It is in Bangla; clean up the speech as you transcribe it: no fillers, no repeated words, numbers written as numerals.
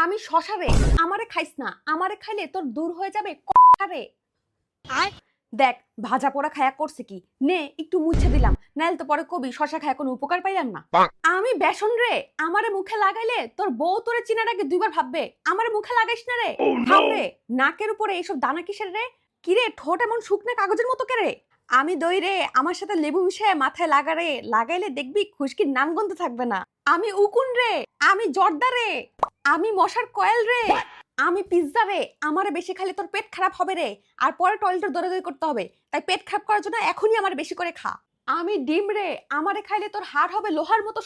আমি শশা রে, আমারে খাইস না, আমারে খাইলে তোর দূর হয়ে যাবে রে। দেখ ভাজা পোড়া খায়া করছে কি, নে একটু মুছে দিলাম, নাইলে তো পরে কবি শশা খায়া কোনো উপকার পাইলাম না। আমি বেসন রে, আমারে মুখে লাগাইলে তোর বউ তোরে চিনার আগে দুইবার ভাববে, আমারে মুখে লাগাইস না রে। ভাব রে, নাকের উপরে এইসব দানা কিসের রে? কিরে ঠোঁট এমন শুকনো কাগজের মতো কে রে? আমি দই রে, আমার সাথে লেবু মিশিয়ে মাথায় লাগা রে, লাগাইলে দেখবি খুশকির নাম গন্ধ থাকবে না। আমি উকুন রে, আমি জর্দা রে, আমি মশার কয়েল রে, আমি পিজ্জা রে, আমারে বেশি খাইলে তোর পেট খারাপ হবে রে, আর পরে টয়লেটের দৌড়াদৌড়ি করতে হবে, তাই পেট খারাপ করার জন্য এখনই আমার বেশি করে খা। আমি ডিম রে, আমারে খাইলে তোর হাড় হবে লোহার মতো